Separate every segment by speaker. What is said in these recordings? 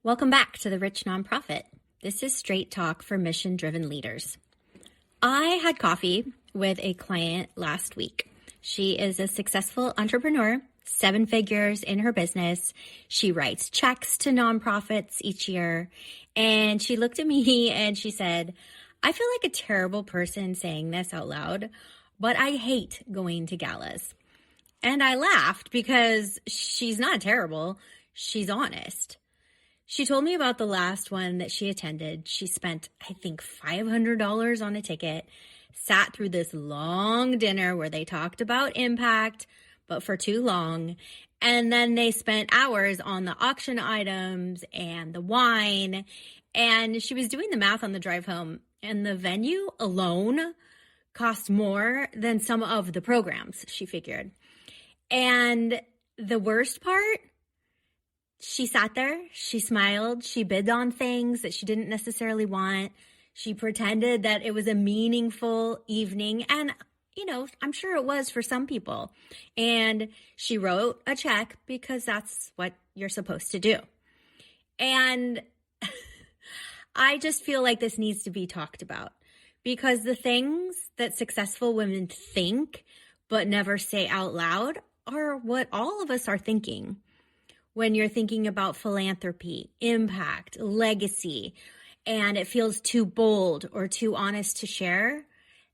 Speaker 1: Welcome back to the Rich Nonprofit. This is straight talk for mission-driven leaders. I had coffee with a client last week. She is a successful entrepreneur, 7 figures in her business. She writes checks to nonprofits each year. And she looked at me and she said, I feel like a terrible person saying this out loud, but I hate going to galas. And I laughed because she's not terrible. She's honest. She told me about the last one that she attended. She spent, I think, $500 on a ticket, sat through this long dinner where they talked about impact, but for too long. And then they spent hours on the auction items and the wine. And she was doing the math on the drive home. And the venue alone cost more than some of the programs, she figured. And the worst part, she sat there, she smiled, she bid on things that she didn't necessarily want. She pretended that it was a meaningful evening. And, I'm sure it was for some people. And she wrote a check because that's what you're supposed to do. And I just feel like this needs to be talked about because the things that successful women think but never say out loud are what all of us are thinking. When you're thinking about philanthropy, impact, legacy, and it feels too bold or too honest to share,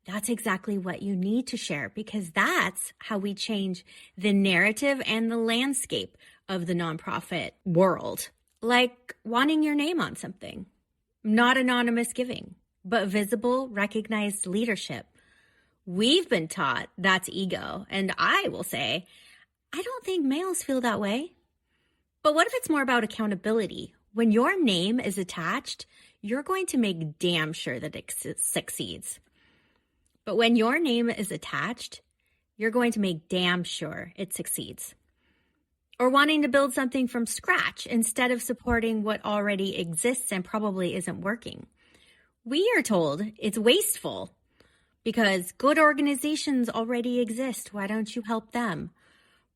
Speaker 1: that's exactly what you need to share because that's how we change the narrative and the landscape of the nonprofit world. Like wanting your name on something, not anonymous giving, but visible, recognized leadership. We've been taught that's ego, and I will say, I don't think males feel that way. But what if it's more about accountability? When your name is attached, you're going to make damn sure that it succeeds. But when your name is attached, you're going to make damn sure it succeeds. Or wanting to build something from scratch instead of supporting what already exists and probably isn't working. We are told it's wasteful because good organizations already exist. Why don't you help them?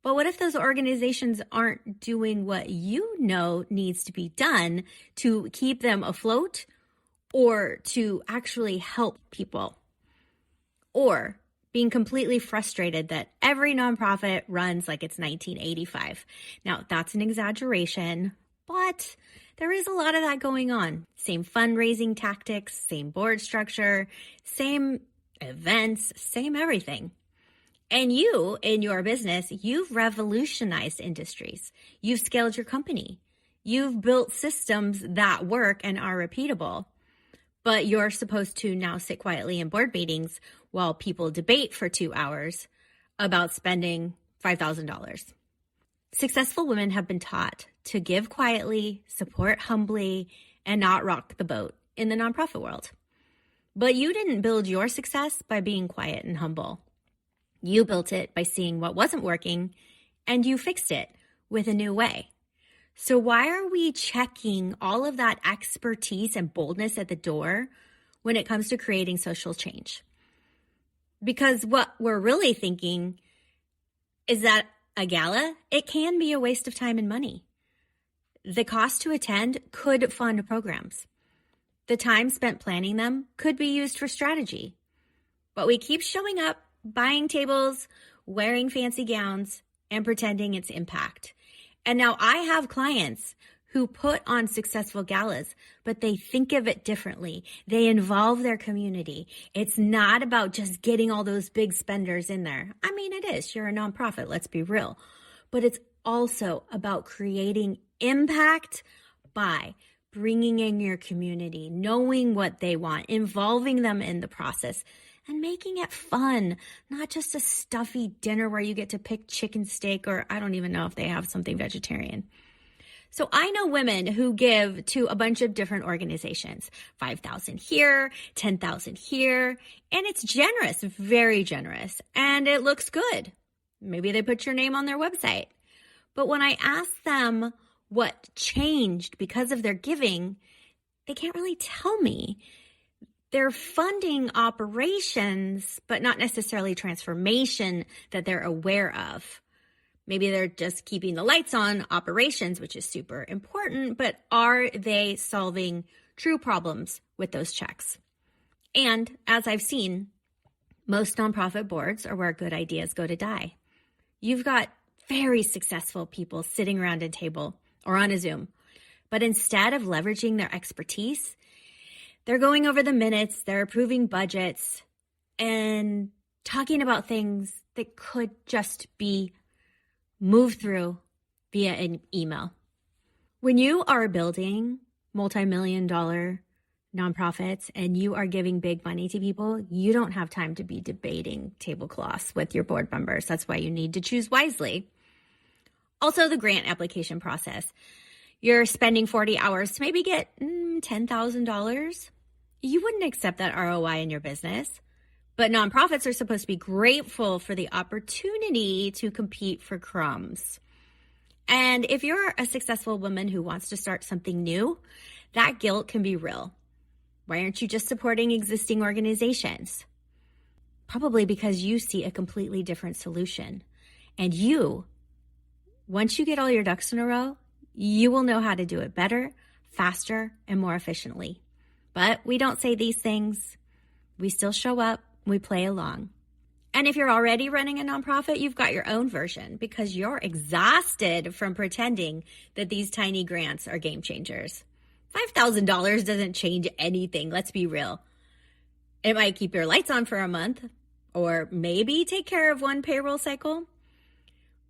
Speaker 1: But what if those organizations aren't doing what you know needs to be done to keep them afloat or to actually help people? Or being completely frustrated that every nonprofit runs like it's 1985. Now, that's an exaggeration, but there is a lot of that going on. Same fundraising tactics, same board structure, same events, same everything. And you, in your business, you've revolutionized industries. You've scaled your company. You've built systems that work and are repeatable. But you're supposed to now sit quietly in board meetings while people debate for 2 hours about spending $5,000. Successful women have been taught to give quietly, support humbly, and not rock the boat in the nonprofit world. But you didn't build your success by being quiet and humble. You built it by seeing what wasn't working, and you fixed it with a new way. So why are we checking all of that expertise and boldness at the door when it comes to creating social change? Because what we're really thinking is that a gala, it can be a waste of time and money. The cost to attend could fund programs. The time spent planning them could be used for strategy. But we keep showing up, buying tables, wearing fancy gowns, and pretending it's impact. And now I have clients who put on successful galas, but they think of it differently. They involve their community. It's not about just getting all those big spenders in there. I mean, it is. You're a nonprofit, let's be real. But it's also about creating impact by bringing in your community, knowing what they want, involving them in the process, and making it fun, not just a stuffy dinner where you get to pick chicken steak, or I don't even know if they have something vegetarian. So I know women who give to a bunch of different organizations, 5,000 here, 10,000 here, and it's generous, very generous, and it looks good. Maybe they put your name on their website. But when I ask them what changed because of their giving, they can't really tell me. They're funding operations, but not necessarily transformation that they're aware of. Maybe they're just keeping the lights on operations, which is super important, but are they solving true problems with those checks? And as I've seen, most nonprofit boards are where good ideas go to die. You've got very successful people sitting around a table or on a Zoom, but instead of leveraging their expertise, they're going over the minutes, they're approving budgets, and talking about things that could just be moved through via an email. When you are building multi-million-dollar nonprofits and you are giving big money to people, you don't have time to be debating tablecloths with your board members. That's why you need to choose wisely. Also, the grant application process. You're spending 40 hours to maybe get $10,000. You wouldn't accept that ROI in your business. But nonprofits are supposed to be grateful for the opportunity to compete for crumbs. And if you're a successful woman who wants to start something new, that guilt can be real. Why aren't you just supporting existing organizations? Probably because you see a completely different solution. And once you get all your ducks in a row, you will know how to do it better, faster, and more efficiently. But we don't say these things. We still show up. We play along. And if you're already running a nonprofit, you've got your own version because you're exhausted from pretending that these tiny grants are game changers. $5,000 doesn't change anything, let's be real. It might keep your lights on for a month or maybe take care of one payroll cycle.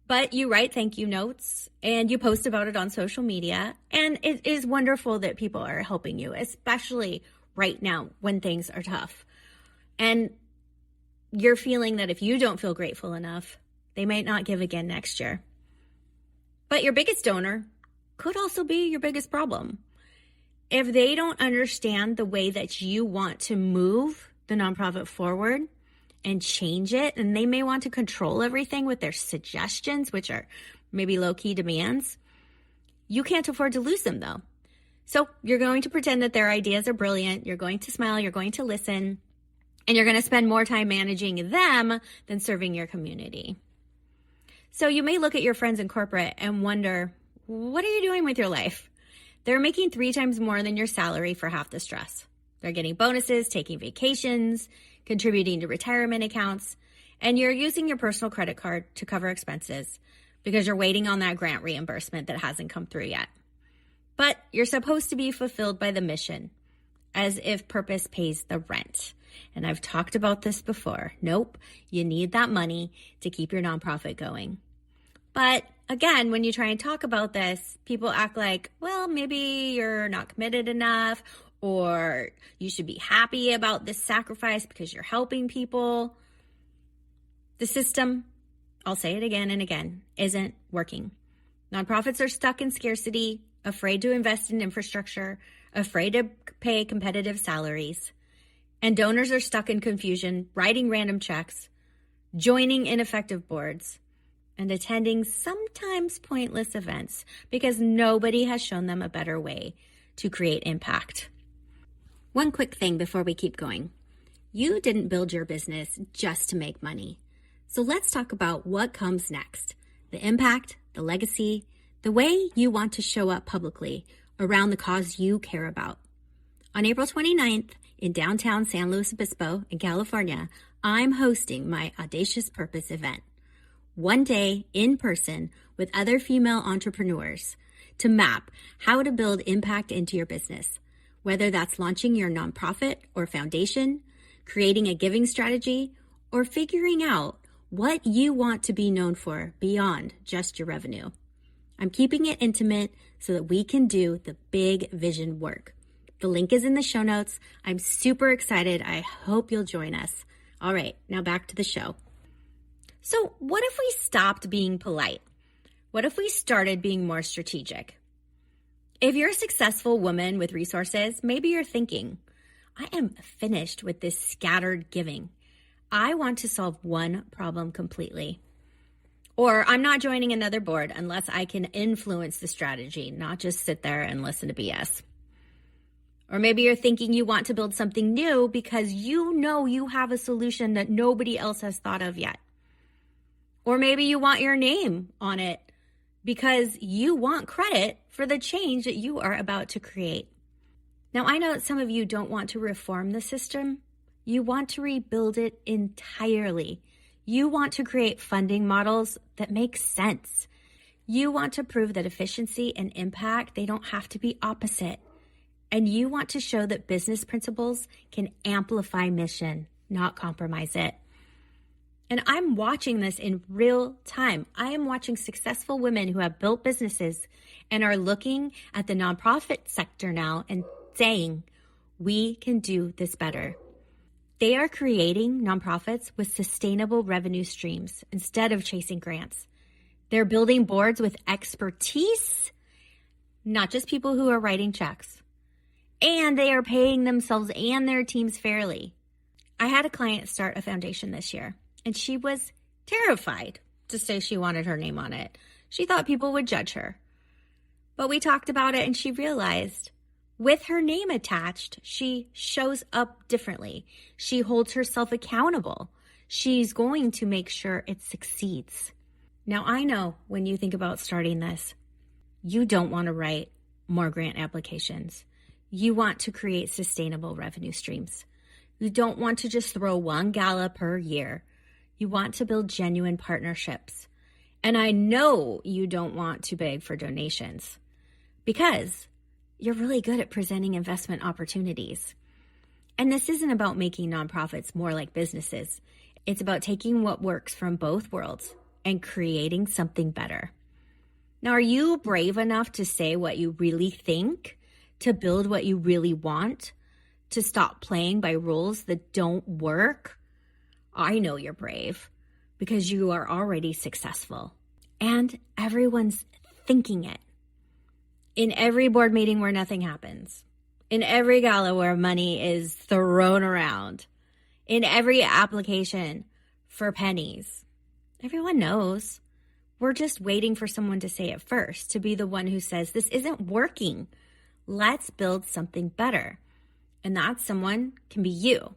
Speaker 1: But you write thank you notes and you post about it on social media. And it is wonderful that people are helping you, especially right now when things are tough. And you're feeling that if you don't feel grateful enough, they might not give again next year. But your biggest donor could also be your biggest problem. If they don't understand the way that you want to move the nonprofit forward and change it, and they may want to control everything with their suggestions, which are maybe low-key demands, you can't afford to lose them though. So you're going to pretend that their ideas are brilliant, you're going to smile, you're going to listen, and you're going to spend more time managing them than serving your community. So you may look at your friends in corporate and wonder, what are you doing with your life? They're making 3 times more than your salary for half the stress. They're getting bonuses, taking vacations, contributing to retirement accounts, and you're using your personal credit card to cover expenses because you're waiting on that grant reimbursement that hasn't come through yet. But you're supposed to be fulfilled by the mission, as if purpose pays the rent. And I've talked about this before. Nope, you need that money to keep your nonprofit going. But again, when you try and talk about this, people act like, well, maybe you're not committed enough, or you should be happy about this sacrifice because you're helping people. The system, I'll say it again and again, isn't working. Nonprofits are stuck in scarcity, afraid to invest in infrastructure, afraid to pay competitive salaries. And donors are stuck in confusion, writing random checks, joining ineffective boards, and attending sometimes pointless events because nobody has shown them a better way to create impact. One quick thing before we keep going. You didn't build your business just to make money. So let's talk about what comes next. The impact, the legacy, the way you want to show up publicly around the cause you care about. On April 29th, in downtown San Luis Obispo in California, I'm hosting my Audacious Purpose event. One day in person with other female entrepreneurs to map how to build impact into your business, whether that's launching your nonprofit or foundation, creating a giving strategy, or figuring out what you want to be known for beyond just your revenue. I'm keeping it intimate so that we can do the big vision work. The link is in the show notes. I'm super excited. I hope you'll join us. All right, now back to the show. So what if we stopped being polite? What if we started being more strategic? If you're a successful woman with resources, maybe you're thinking, I am finished with this scattered giving. I want to solve one problem completely. Or I'm not joining another board unless I can influence the strategy, not just sit there and listen to BS. Or maybe you're thinking you want to build something new because you know you have a solution that nobody else has thought of yet. Or maybe you want your name on it because you want credit for the change that you are about to create. Now, I know that some of you don't want to reform the system. You want to rebuild it entirely. You want to create funding models that make sense. You want to prove that efficiency and impact, they don't have to be opposite. And you want to show that business principles can amplify mission, not compromise it. And I'm watching this in real time. I am watching successful women who have built businesses and are looking at the nonprofit sector now and saying, we can do this better. They are creating nonprofits with sustainable revenue streams instead of chasing grants. They're building boards with expertise, not just people who are writing checks. And they are paying themselves and their teams fairly. I had a client start a foundation this year, and she was terrified to say she wanted her name on it. She thought people would judge her. But we talked about it, and she realized with her name attached, she shows up differently. She holds herself accountable. She's going to make sure it succeeds. Now, I know when you think about starting this, you don't want to write more grant applications. You want to create sustainable revenue streams. You don't want to just throw one gala per year. You want to build genuine partnerships. And I know you don't want to beg for donations because you're really good at presenting investment opportunities. And this isn't about making nonprofits more like businesses. It's about taking what works from both worlds and creating something better. Now, are you brave enough to say what you really think, to build what you really want, to stop playing by rules that don't work? I know you're brave because you are already successful and everyone's thinking it. In every board meeting where nothing happens, in every gala where money is thrown around, in every application for pennies, everyone knows. We're just waiting for someone to say it first, to be the one who says, this isn't working. Let's build something better. And that someone can be you.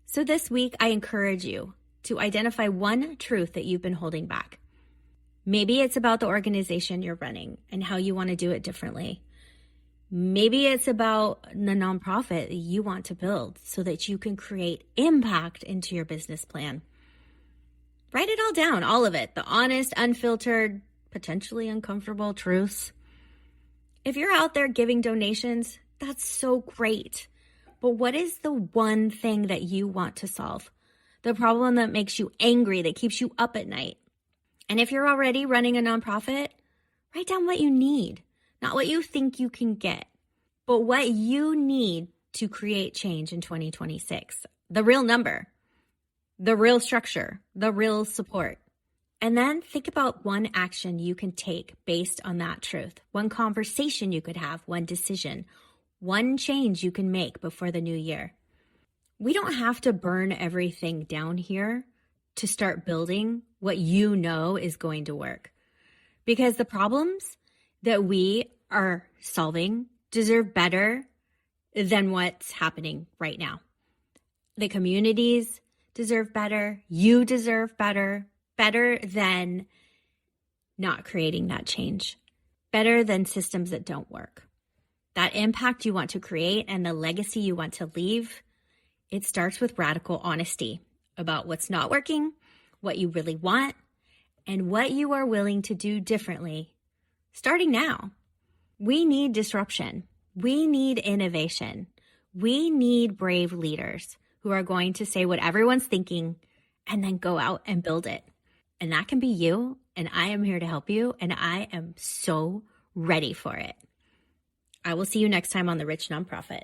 Speaker 1: So this week, I encourage you to identify one truth that you've been holding back. Maybe it's about the organization you're running and how you want to do it differently. Maybe it's about the nonprofit that you want to build so that you can create impact into your business plan. Write it all down, all of it, the honest, unfiltered, potentially uncomfortable truths. If you're out there giving donations, that's so great. But what is the one thing that you want to solve? The problem that makes you angry, that keeps you up at night? And if you're already running a nonprofit, write down what you need, not what you think you can get, but what you need to create change in 2026. The real number, the real structure, the real support. And then think about one action you can take based on that truth, one conversation you could have, one decision, one change you can make before the new year. We don't have to burn everything down here to start building what you know is going to work. Because the problems that we are solving deserve better than what's happening right now. The communities deserve better. You deserve better. Better than not creating that change. Better than systems that don't work. That impact you want to create and the legacy you want to leave, it starts with radical honesty about what's not working, what you really want, and what you are willing to do differently starting now. We need disruption. We need innovation. We need brave leaders who are going to say what everyone's thinking and then go out and build it. And that can be you, and I am here to help you, and I am so ready for it. I will see you next time on The Rich Nonprofit.